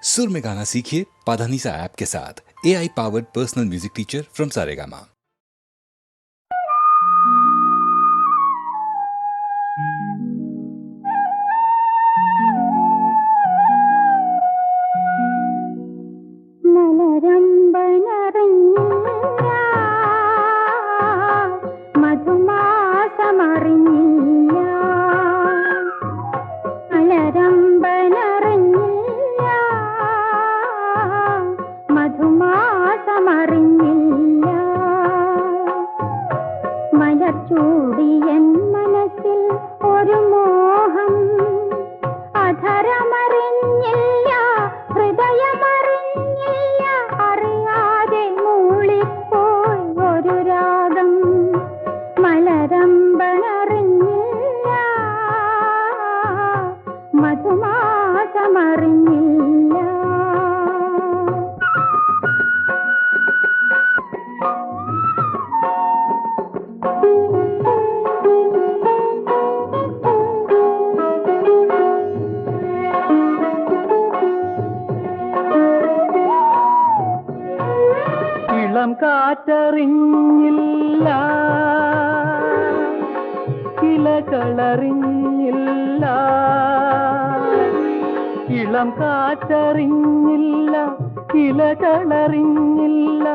सुर में गाना सीखिए पाधानीसा ऐप के साथ। AI powered personal music teacher from Saregama. കാറ്ററിഞ്ഞില്ല, കിളകളറിഞ്ഞില്ല. ഇളം കാറ്ററിഞ്ഞില്ല, കിളകളറിഞ്ഞില്ല.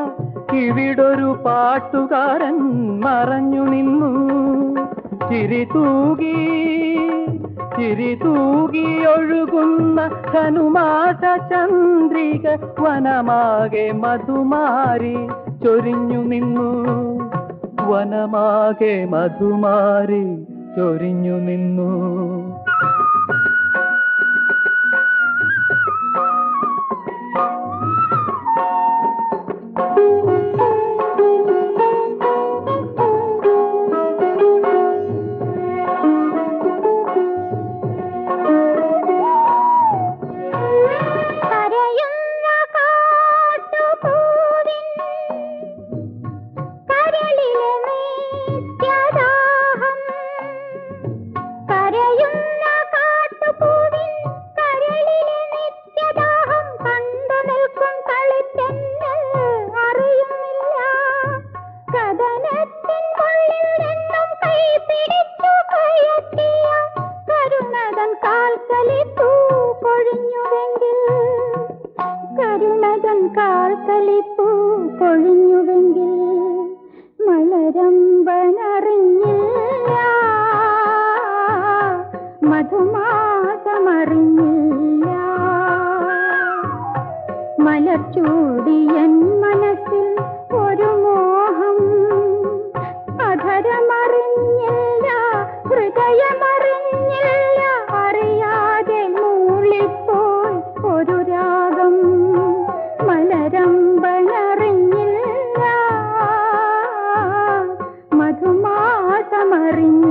ഇവിടൊരു പാട്ടുകാരൻ മറഞ്ഞു നിന്നു. ചിരി തൂകി ഒഴുകുന്ന ധനുമാസ ചന്ദ്രിക വനമാകെ മധുമാരി ചൊരിഞ്ഞു നിന്നു. വനമാകെ മധുമാരി ചൊരിഞ്ഞു നിന്നു. മലർച്ചൂടിയൻ മനസ്സിൽ ഒരു മോഹം. അധരമറിഞ്ഞില്ല, ഹൃദയമറിഞ്ഞില്ല. അറിയാതെ മൂളിപ്പോയി ഒരു രാഗം. മലരമ്പനറിഞ്ഞില്ല, മധുമാസമറിഞ്ഞില്ല.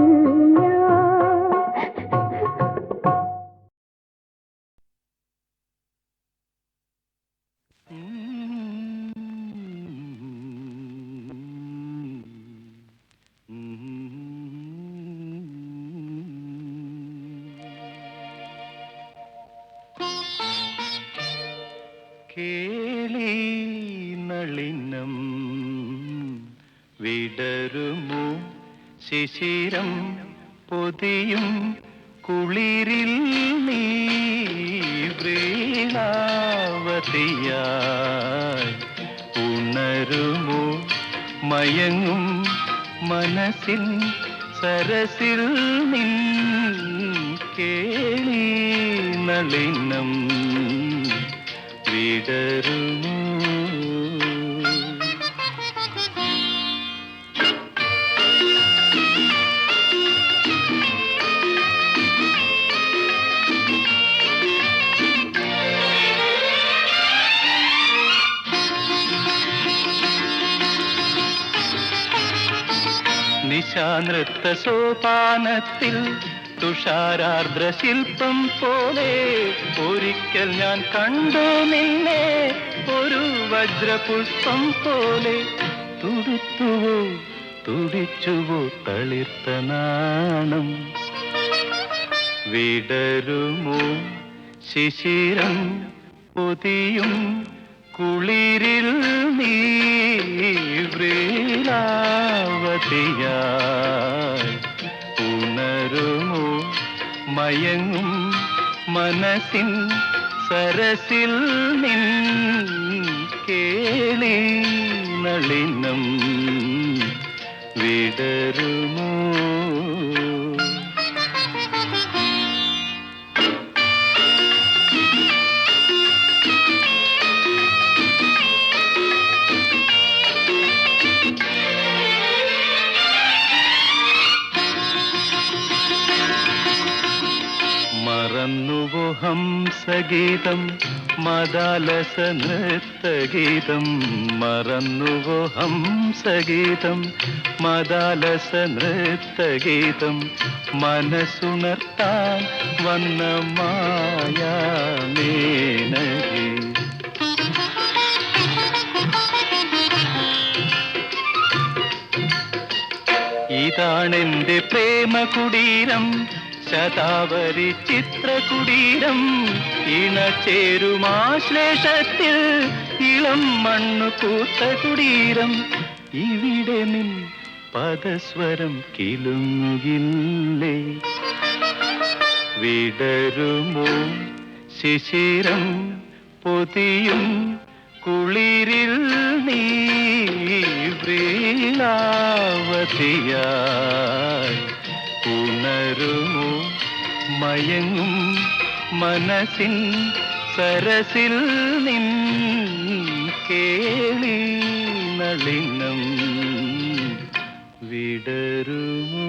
കേളി നളിനം വിടരുമോ ശിശിരം പൊതിയും കുളിരിൽ നീ വ്രീണാവതിയായി ഉണരുമോ മയങ്ങും മനസ്സിൽ സരസിൽ നിൻ കേളി നളിനം വിടരുമോ. നിശാനൃത്ത സോപാനത്തിൽ തുഷാരാർദ്ര ശില്പം പോലെ ഒരിക്കൽ ഞാൻ കണ്ടു നിന്നെ, ഒരു വജ്രപുഷ്പം പോലെ. തുടുത്തുവോ തുടിച്ചുവോ തളിർത്ത നാണം. വിടരുമോ ശിശിരം പൊതിയും കുളിരിൽ നീ വ്രീലാവതിയായി ഉണരുമോ മയങ്ങും മനസ്സിൻ സരസിൽ നിൻ കേളി നളിനം വിടരുമോ? മറന്നുവോ ഹംസഗീതം മദാലസ നൃത്തഗീതം? മറന്നുവോ ഹംസഗീതം മദാലസ നൃത്തഗീതം? മനസ്സുണർത്താൻ വന്ന മായാമേനകേ ഇതാണെന്റെ പ്രേമ കുടീരം, ശതാവരി ചിത്രകുടീരം. ഇണചേരുമാശ്ലേഷത്തിൽ ഇളം മണ്ണു പൂത്ത കുടീരം. ഇവിടെ നിൻ പദസ്വരം കിലുങ്ങുകില്ലേ? വിടരുമോ ശിശിരം പൊതിയും കുളിരിൽ നീ വ്രീലാവതിയായി ഉണരുമോ മയങ്ങും മനസ്സിൻ സരസിൽ നിൻ കേളി നളിനം വിടരുമോ?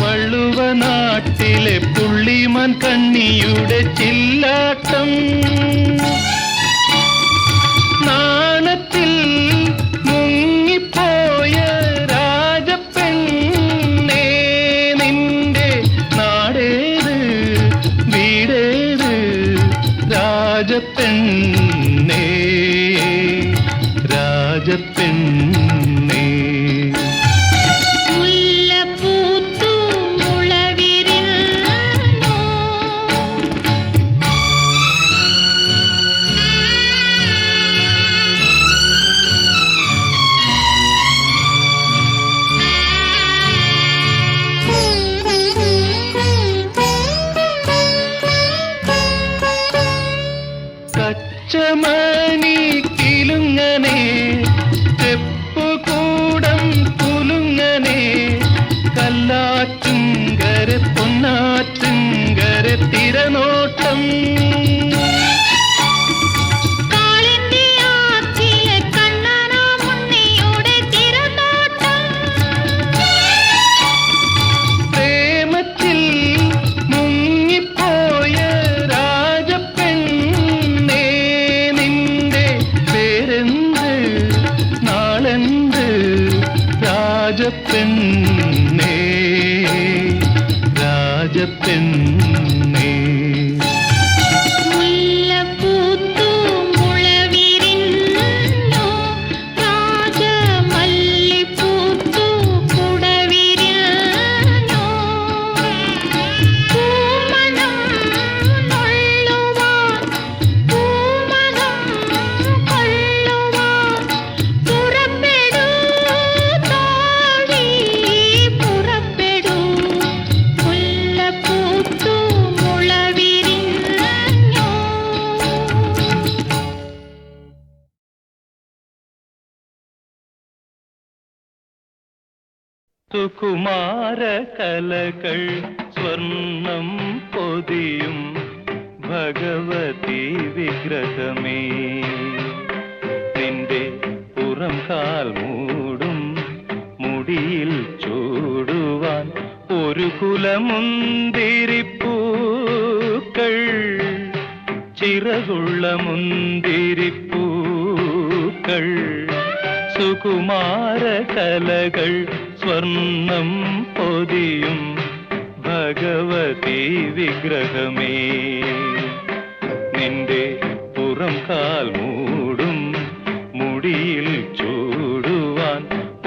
വള്ളുവനാട്ടിലെ പുള്ളിമാൻ കണ്ണിയുടെ ചില്ലാട്ടം. നാണത്തിൽ മുങ്ങിപ്പോയ രാജപ്പെണ്ണേ, നിന്റെ നാടേത് വീടേത് രാജപ്പെണ്ണേ, രാജപ്പെണ്ണേ. പച്ചമണി കിലുങ്ങനെ ചെപ്പുകൂടം കുലുങ്ങനെ, കല്ലാറ്റുങ്കര പൊന്നാറ്റുങ്കര തിരനോട്ടം. രാജപ്പെണ്ണേ, രാജപ്പെണ്ണേ. മുല്ലപ്പൂത്തു മുളവിരിഞ്ഞോ, സുകുമാര കലകൾ സ്വർണം പൊതിയും ഭഗവതി വിഗ്രഹമേ, നിന്റെ പുറം കാൽ മൂടും മുടിയിൽ ചൂടുവാൻ ഒരു കുലമുന്തിരിപ്പൂക്കൾ, ചിറകുള്ള മുന്തിരിപ്പൂക്കൾ. സുകുമാര കലകൾ സ്വർണം പൊതിയും ഭഗവതി വിഗ്രഹമേ, നിന്റെ പുറം കാൽ മൂടും മുടിയിൽ ചൂടുവാൻ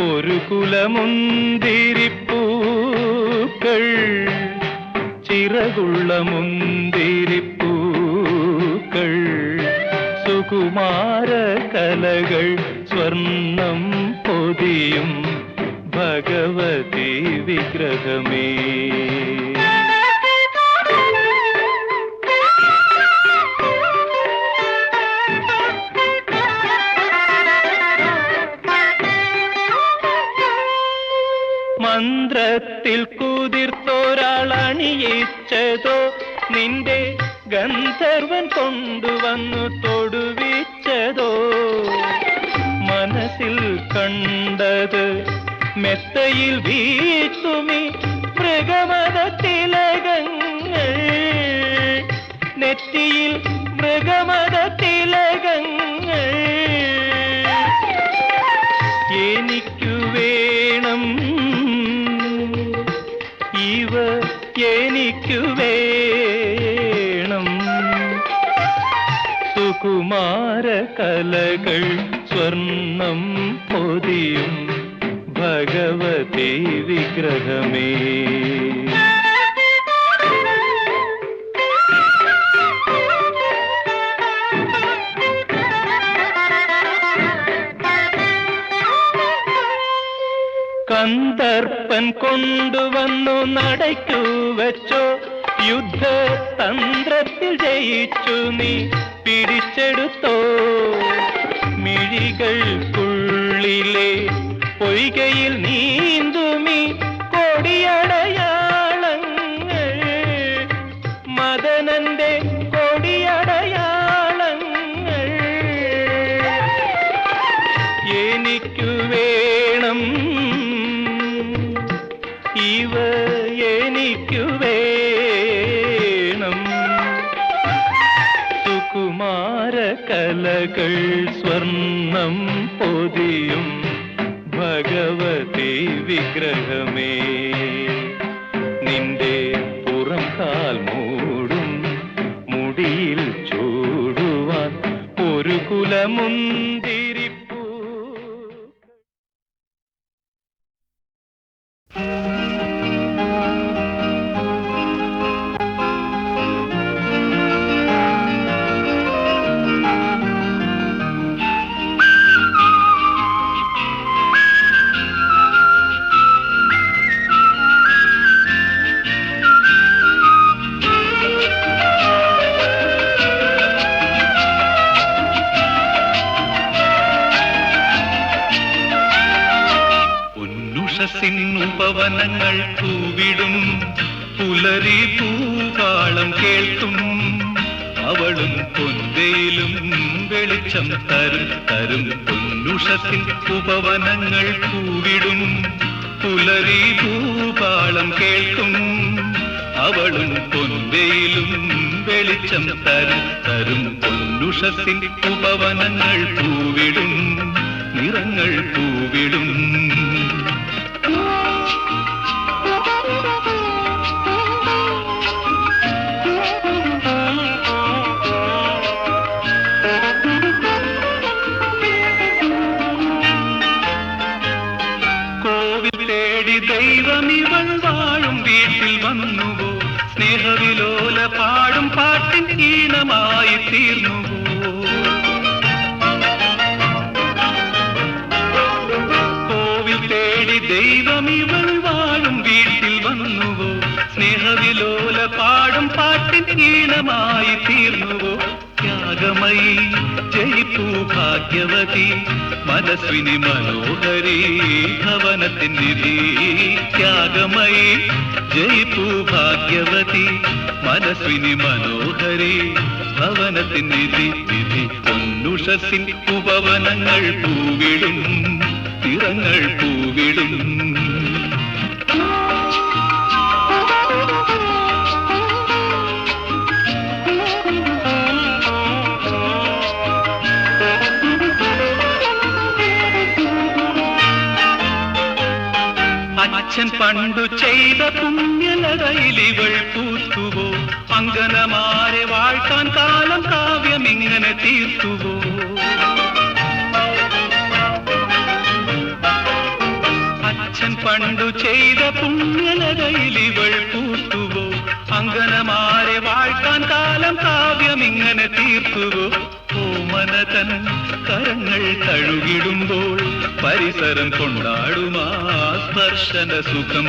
ഒരു കുലമുന്തിരിപ്പൂക്കൾ, ചിറകുള്ള മുന്തിരിപ്പൂക്കൾ. സുകുമാര കലകൾ സ്വർണം പൊതിയും ഭഗവതി വിഗ്രഹമേ. മന്ത്രത്തിൽ കുതിർത്തൊരാളണിയിച്ചതോ നിന്റെ ഗന്ധർവൻ കൊണ്ടുവന്നു തൊടുവിച്ചതോ, മനസ്സിൽ കണ്ടത് മെത്തയിൽ വീഴ്ത്തുമി മൃഗമത തിലകങ്ങൾ, നെറ്റിയിൽ മൃഗമത തിലകങ്ങൾ. എനിക്കു വേണം ഇവ, എനിക്കു വേണം. സുകുമാര കലകൾ സ്വർണം പൊതിയും ഭഗവതി വിഗ്രഹമേ. കന്ദർപ്പൻ കൊണ്ടുവന്നു നടയ്ക്കു വച്ചോ, യുദ്ധതന്ത്രത്തിൽ ജയിച്ചു നീ പിടിച്ചെടുത്തോ. മിഴികൾക്കുള്ളിലെ പൊയ്കയിൽ നീന്തുമി കൊടിയടയാളങ്ങൾ, മദനന്റെ കൊടിയടയാളങ്ങൾ. എനിക്കു വേണം ഇവ, എനിക്കു വേണം. സുകുമാര കലകൾ സ്വർണം പൊതിയും ഭഗവതി വിഗ്രഹമേ, നിന്റെ പുറം കാൽ മൂടും മുടിയിൽ ചൂടുവാൻ ഒരു കുലമുന്തിരിപ്പൂ. ഉപവനങ്ങൾ പൂവിടും പുലരി പൂകാളം കേൾക്കും, അവളും പൊൻവെയിലും വെളിച്ചം തരും തരും. പൊന്നുഷത്തിൻ ഉപവനങ്ങൾ പൂവിടും പുലരി പൂകാളം കേൾക്കും, അവളും പൊൻവെയിലും വെളിച്ചം തരും തരും. പൊന്നുഷത്തിൻ ഉപവനങ്ങൾ പൂവിടും, നിറങ്ങൾ പൂവിടും. ദൈവമിവൾ വാഴും വീട്ടിൽ വന്നുവോ, സ്നേഹവിലോല പാടും പാട്ടിൻ ഈണമായി തീർന്നുവോ. കോവിൽ തേടി ദൈവമിവൾ വാഴും വീട്ടിൽ വന്നുവോ, സ്നേഹവിലോല പാടും പാട്ടിൻ ഈണമായി തീർന്നുവോ. ത്യാഗമയി ജയിപ്പൂ ഭാഗ്യവതി മനസ്വിനി മനോഹരി ഭവനത്തിൻ നിധി ത്യാഗമയി ജയിപ്പൂ ഭാഗ്യവതി മനസ്വിനി മനോഹരി ഭവനത്തിൻ നിധി നിധി പൊന്നുഷസിൻ ഉപവനങ്ങൾ പൂവിടും നിറങ്ങൾ പൂവിടും അച്ഛൻ പണ്ടു ചെയ്ത പുണ്യലതയിലിവൾ പൂത്തുവോ അങ്കനമാരെ വാഴ്ത്താൻ കാലം കാവ്യം ഇങ്ങനെ തീർത്തുവോ അച്ഛൻ പണ്ടു ചെയ്ത പുണ്യലതയിലിവൾ പൂത്തുവോ അങ്കനമാരെ വാഴ്ത്താൻ കാലം കാവ്യം ഇങ്ങനെ തീർത്തുവോ ഓമനതൻ കരങ്ങൾ തഴുകിടുമ്പോൾ പരിസരം കൊണ്ടാടുമാ സ്പർശന സുഖം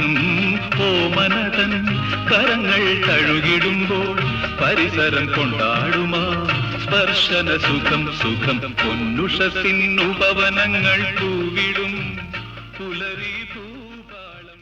ഓമനതൻ കരങ്ങൾ തഴുകിടുമ്പോൾ പരിസരം കൊണ്ടാടുമാ സ്പർശന സുഖം സുഖം പൊന്നുഷസിൻ ഉപവനങ്ങൾ പൂവിടും പുലരി ഭൂപാളം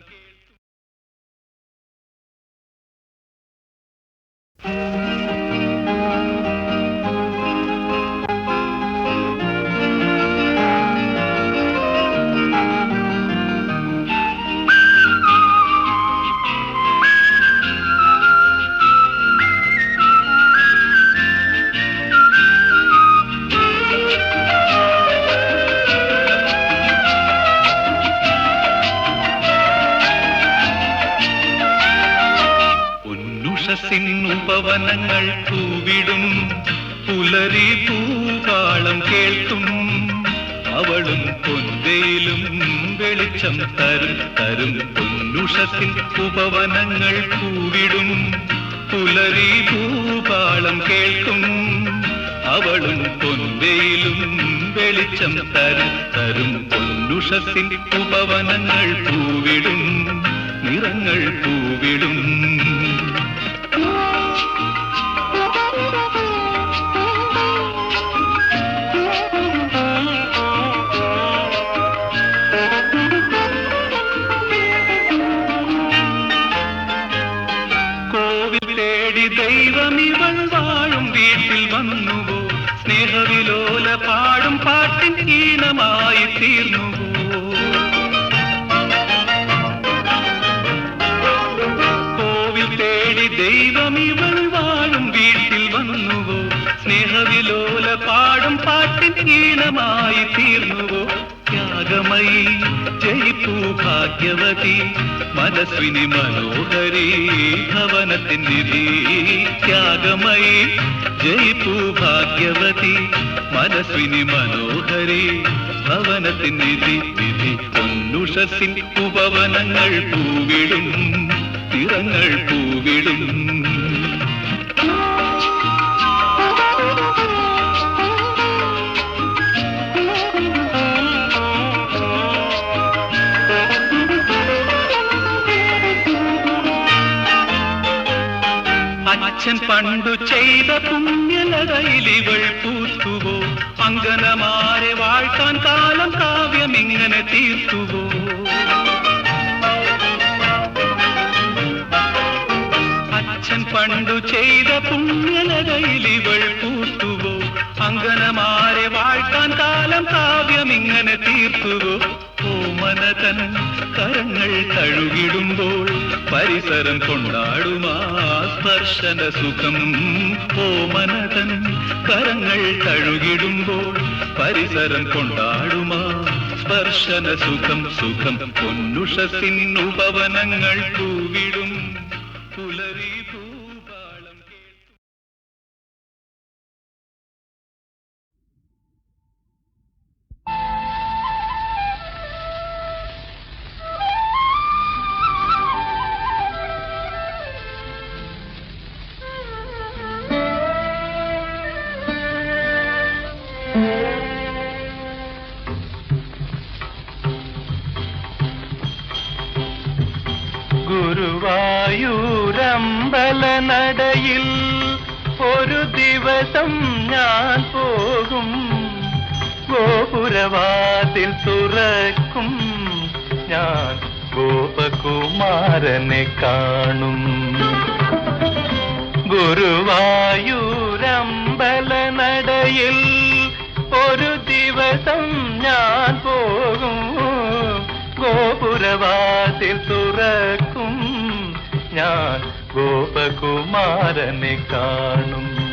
ഉപവനങ്ങൾ പൂവിടും പുലരി പൂകാളം കേൾക്കും അവളും പൊൻവേലും വെളിച്ചം തരും തരും പൊന്നുഷസിൻ ഉപവനങ്ങൾ പൂവിടും പുലരി പൂകാളം കേൾക്കും അവളും പൊൻവേലും വെളിച്ചം തരും തരും പൊന്നുഷസിൻ ഉപവനങ്ങൾ പൂവിടും നിറങ്ങൾ പൂവിടും ദൈവമിവൾ വാഴും വീട്ടിൽ വന്നുവോ സ്നേഹവിലോല പാടും പാട്ടിൻ ഈണമായി തീർന്നുവോ കോവിൽ തേടി ദൈവമിവൾ വാഴും വീട്ടിൽ വന്നുവോ സ്നേഹവിലോല പാടും പാട്ടിൻ ഈണമായി തീർന്നുവോ ത്യാഗമയി ജയിപ്പൂ ഭാഗ്യവതി മനസ്വിനി മനോഹരി ഭവനത്തിൻ നിധി ത്യാഗമയി ജയിപ്പൂ ഭാഗ്യവതി മനസ്വിനി മനോഹരി ഭവനത്തിൻ നിധി നിധി പൊന്നുഷസിൻ ഉപവനങ്ങൾ പൂവിടും നിറങ്ങൾ പൂവിടും അച്ഛൻ പണ്ടു ചെയ്ത പുണ്യലതയിലിവൾ പൂത്തുവോ അങ്കനമാരെ വാഴ്ത്താൻ കാലം കാവ്യം ഇങ്ങനെ തീർത്തുവോ അച്ഛൻ പണ്ടു ചെയ്ത പുണ്യലതയിലിവൾ പൂത്തുവോ അങ്കനമാരെ വാഴ്ത്താൻ കാലം കാവ്യം ഇങ്ങനെ തീർത്തുവോ ഓമനതൻ കരങ്ങൾ തഴുകിടുമ്പോൾ പരിസരം കൊണ്ടാടുമാ സ്പർശന സുഖം ഓമനതൻ കരങ്ങൾ തഴുകിടുമ്പോൾ പരിസരം കൊണ്ടാടുമാ സ്പർശന സുഖം സുഖം പൊന്നുഷസിൻ ഉപവനങ്ങൾ പൂവിടും പുലരി ഭൂപാളം ഗുരുവായൂരമ്പലനടയിൽ ഒരു ദിവസം ഞാൻ പോകും ഗോപുരവാതിൽ തുറക്കും ഞാൻ ഗോപകുമാരനെ കാണും. ഗുരുവായൂരമ്പല നടയിൽ ഒരു ദിവസം ഞാൻ പോകും. ഗോപുരവാതിൽ തുറക്കും ഞാൻ ഗോപകുമാരനെ കാണും.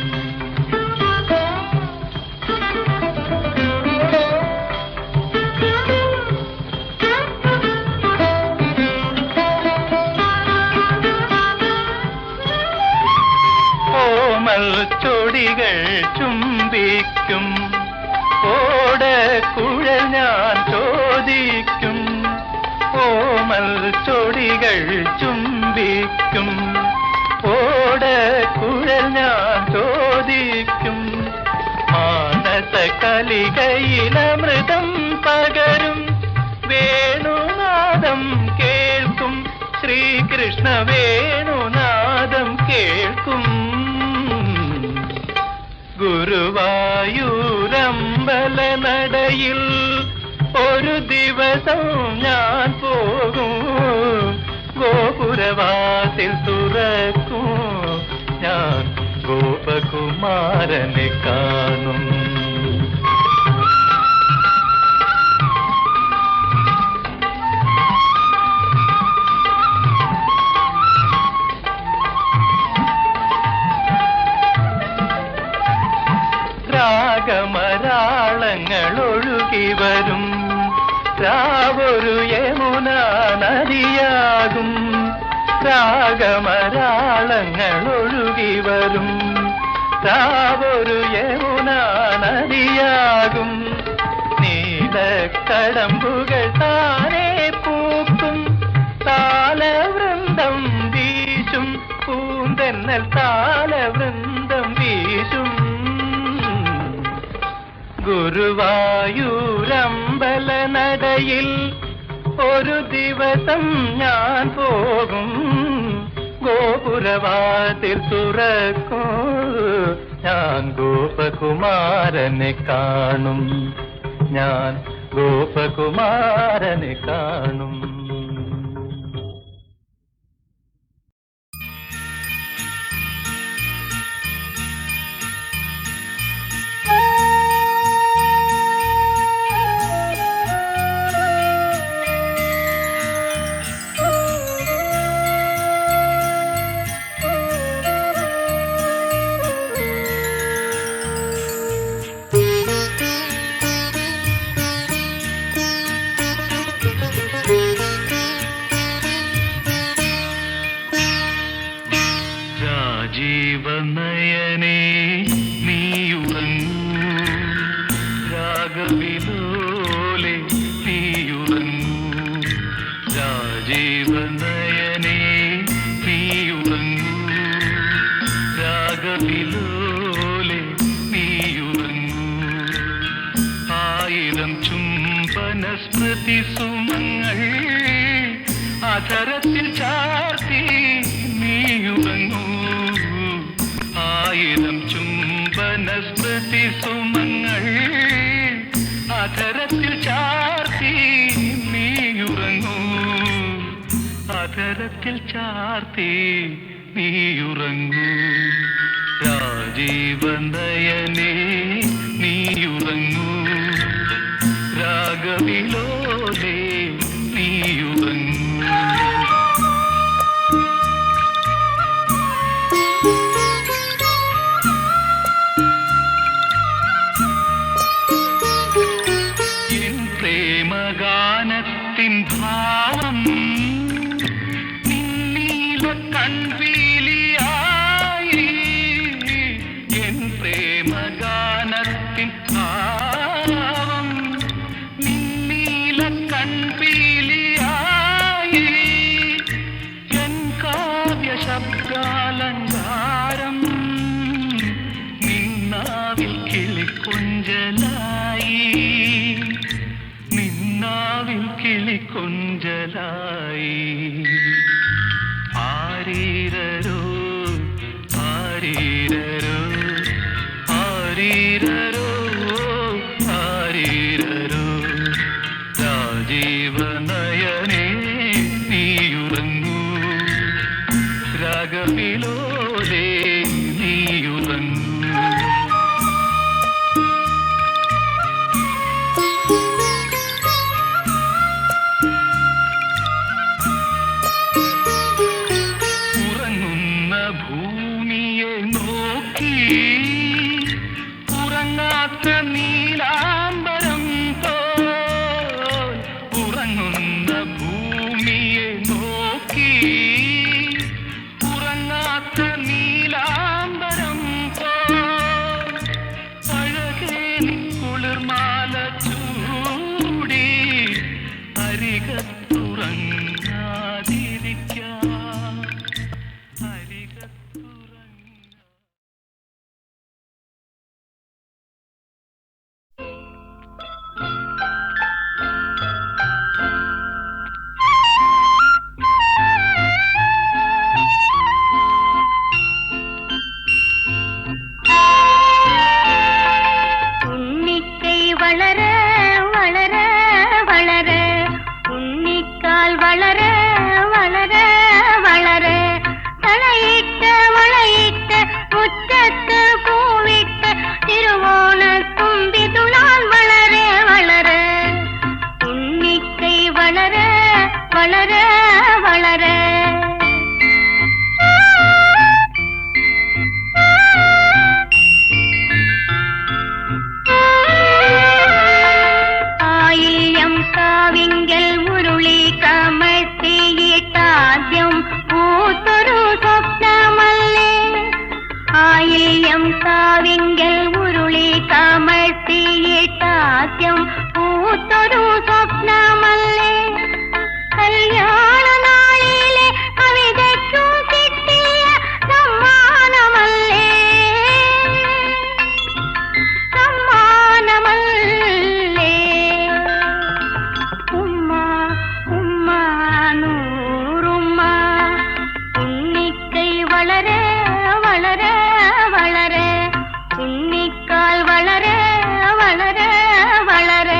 ചൊടികൾ ചുംബിക്കും ഓടക്കുഴൽ ഞാൻ ചോദിക്കും. ഓമൽ ചൊടികൾ ചുംബിക്കും ഓടക്കുഴൽ ഞാൻ ചോദിക്കും. മാനസ കലികയിലമൃതം പകരും വേണുനാദം കേൾക്കും. ശ്രീകൃഷ്ണ വേണുനാദം കേൾക്കും. ഗുരുവായൂരമ്പല നടയിൽ ഒരു ദിവസം ഞാൻ പോകും. ഗോപുരവാതിൽ തുറക്കും ഞാൻ ഗോപകുമാരനെ കാണും. രാഗമരാളങ്ങൾ ഒഴുകി വരും. രാവൊരു യമുന നദിയാകും. രാഗമരാളങ്ങൾ ഒഴുകി വരും. രാവൊരു യമുന നദിയാകും. നീലക്കടമ്പുകൾ താനേ പൂക്കും. താലവൃന്ദം വീശും. പൂന്തെന്നൽ താലവൃന്ദം വീശും. ഗുരുവായൂരമ്പല നടയിൽ ഒരു ദിവസം ഞാൻ പോകും. ഗോപുരവാതിൽ തുറക്കും ഞാൻ ഗോപകുമാരനെ കാണും. ഞാൻ ഗോപകുമാരനെ കാണും. ജീവനയനേ നീയുറങ്ങൂ. രാഗവിലോലെ നീയുറങ്ങൂ. രാജീവനയനേ നീയുറങ്ങൂ. രാഗവിലോലെ നീയുറങ്ങൂ. ആയിരം ചുംബന സ്മൃതി സുമങ്ങൾ അധരത്തിൽ ചാർത്തി നീയുറങ്ങൂ. ആയിരം ചുംബന സ്മൃതി സുമങ്ങൾ അധരത്തിൽ ചാർത്തി നീയുറങ്ങൂ. അധരത്തിൽ ചാർത്തി നീയുറങ്ങൂ. രാജീവനയനേ നീയുറങ്ങൂ. രാഗവിലോലേ നീയുറങ്ങൂ. പ്രേമഗാനത്തിൻ ഭാവം നിന്നീല കൺപീലിയായി. എൻ പ്രേമഗാനത്തിൻ ഭാവം നിന്നീല കൺപീലിയായി. എൻ കാവ്യ ശബ്ദാലങ്കാരം നിന്നാവിൽ കിളിക്കൊഞ്ചലായി. നിന്നാവിൽ കിളിക്കൊഞ്ചലായി. ആരീരരോ ആരീരരോ ആരീരരോ ആരീരരോ. വളര വളര ആയില്യം കാവിങ്കൽ മുരുളി കമഴ്ത്തിയിട്ടാദ്യം പൂത്തൊരു സ്വപ്നമല്ലേ ആയില്യം കാവിങ്കൽ മുരുളി കമഴ്ത്തിയിട്ടാദ്യം പൂത്തൊരു സ്വപ്നമല്ലേ കല്യാണ നാളിലെ കവിതയ്ക്കു കിട്ടിയ സമ്മാനമല്ലേ സമ്മാനമല്ലേ ഉമ്മ ഉമ്മ നൂറുമ്മ ഉണ്ണിക്കൈ വളര വളര വളര ഉണ്ണിക്കാൽ വളര വളര വളര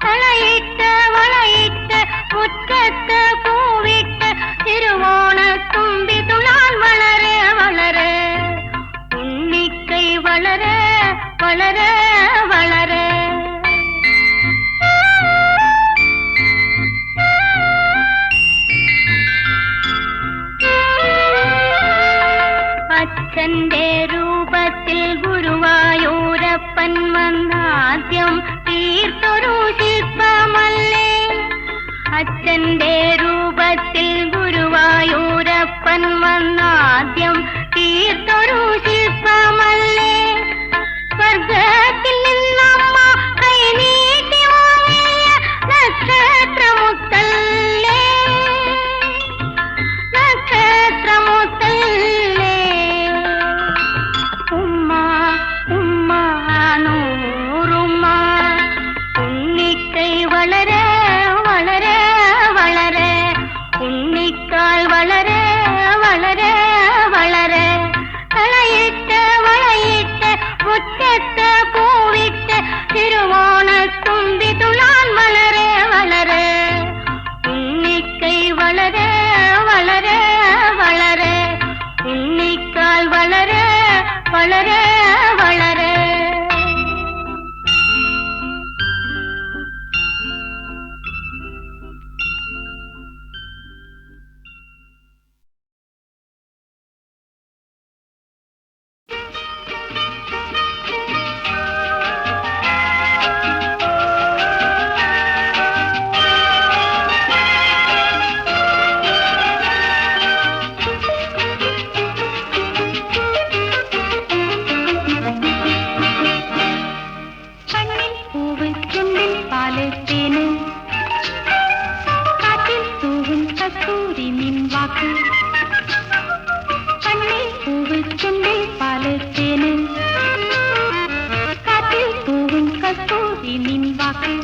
തളയിട്ട് വളയിട്ട് മുറ്റത്ത് പൂവിട്ട് തിരുവോണത്തുമ്പി തുളാൻ വളര വളര ഉണ്ണിക്കൈ വളര വളര വളര അച്ഛന്റെ രൂപത്തിൽ ഗുരുവായൂരപ്പൻ വന്നാദ്യം തീർത്തൊരു ശില്പമല്ലേ അച്ഛന്റെ രൂപത്തിൽ ഗുരുവായൂരപ്പൻ വന്നാദ്യം തീർത്തൊരു ശില്പമല്ലേ സ്വർഗത്തിൽ നിന്നമ്മ കൈനീട്ടി വാങ്ങിയ നക്ഷത്രമുത്തല്ലേ നക്ഷത്രമുത്തല്ലേ ഉമ്മ ഉമ്മ നൂറുമ്മ ഉണ്ണിക്കൈ വളര വളര വളര ഉണ്ണിക്കാൽ വളര വളര വളര കളയിട്ട് വളയിട്ട് മുറ്റത്ത് പൂവിട്ട് തിരുവോണത്തുമ്പി തുളാൻ വളര വളര ഉണ്ണിക്കൈ വളര വളര വളര ഉണ്ണിക്കാൽ വളര വളര വളര കണ്ണിൽ പൂവ് ചുണ്ടിൽ പാല് തേന് കാറ്റിൽ തൂവും കസ്തൂരി നിൻ വാക്ക് കണ്ണിൽ പൂവ് ചുണ്ടിൽ പാല് തേന് കാറ്റിൽ തൂവും കസ്തൂരി നിൻ വാക്ക്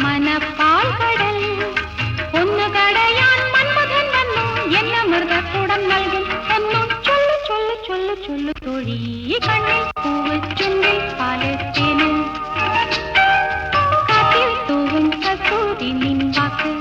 മനപ്പാൽ കടൽ ഒന്ന് കടയാൻ മന്മഥൻ വന്നു എന്ന മൃഗക്കൂടം നൽകും ഒന്നും ചൊല്ലു ചൊല്ലു ചൊല്ലു ചൊല്ലു തൊഴി കണ്ണിൽ പൂവ് ചുണ്ടിൽ പാല് തേന് കാറ്റിൽ തൂവും കസ്തൂരി നിൻ വാക്ക്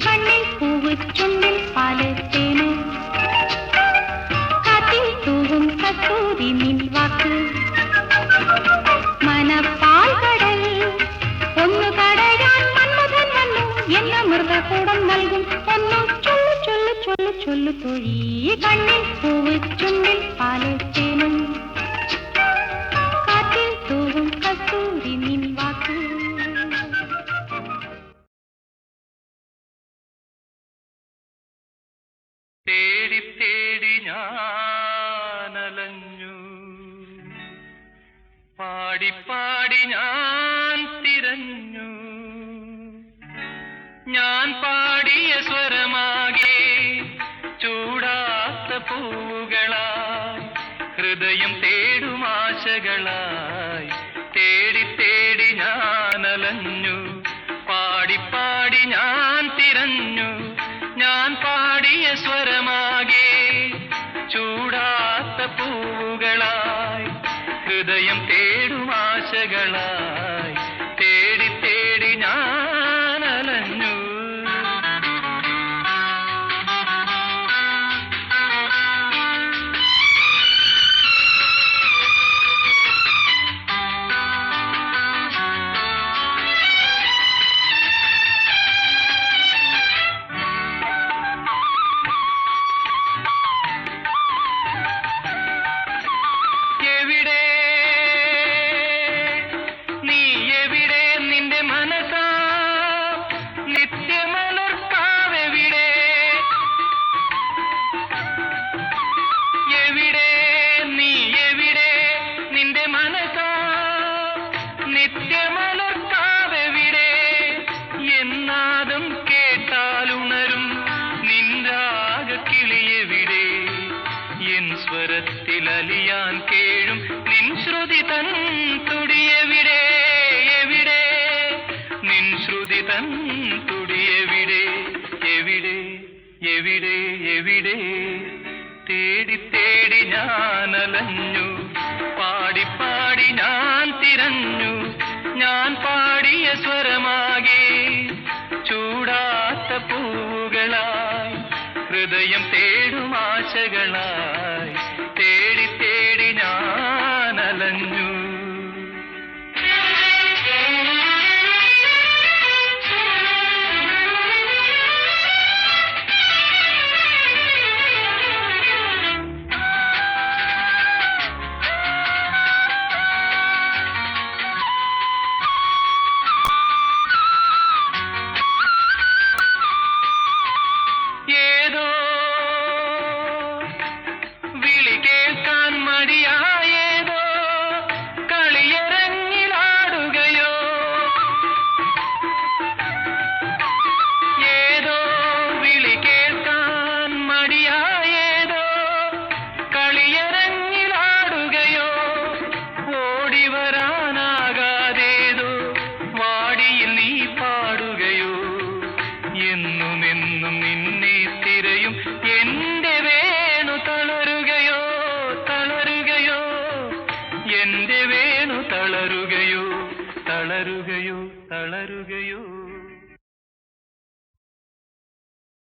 കണ്ണിൽ പൂവ് ചുണ്ടിൽ പാല് തേന് കാറ്റിൽ തൂവും കസ്തൂരി നിൻ വാക്ക് മനപ്പാൽ കടൽ ഒന്നു കടയാൻ മന്മഥൻ വന്നു എന്ന മൃതകൂടം നൽകും ഒന്നു ചൊല്ലു ചൊല്ലു ചൊല്ലു ചൊല്ലു തൊഴി കണ്ണിൽ പൂവ് ചുണ്ടിൽ പാല് തേന് കാറ്റിൽ തൂവും കസ്തൂരി നിൻ വാക്ക് തേടി തേടി ഞാനലഞ്ഞു പാടി പാടി ഞാൻ തിരഞ്ഞു ഞാൻ പാടിയ സ്വരമാകെ ചൂടാത്ത പൂവുകളായി ഹൃദയം തേടുമാശകളായി തേടി തേടി ഞാനലഞ്ഞു പാടി പാടി ഞാൻ തിരഞ്ഞു ഞാൻ പാടിയ സ്വരമാകെ ചൂടാത്ത പൂവുകളായി ഹൃദയം തേടുമാശകളായി തേടി തേടി ഞാനലഞ്ഞു സ്വരത്തിലലിയാൻ കേഴും നിൻ ശ്രുതി തൻ തുടിയെവിടെ എവിടെ നിൻ ശ്രുതി തൻ തുടിയെവിടെ എവിടെ എവിടെ എവിടെ തേടി തേടി ഞാനലഞ്ഞു പാടി പാടി ഞാൻ തിരഞ്ഞു ഞാൻ പാടിയ സ്വരമാകെ ചൂടാത്ത പൂവുകളായി ഹൃദയം തേടുമാശകളായി തേടി തേടി ഞാനലഞ്ഞു എന്നുമെന്നും നിന്നെ തിരയും എന്റെ വേണു തളരുകയോ തളരുകയോ എന്റെ വേണു തളരുകയോ തളരുകയോ തളരുകയോ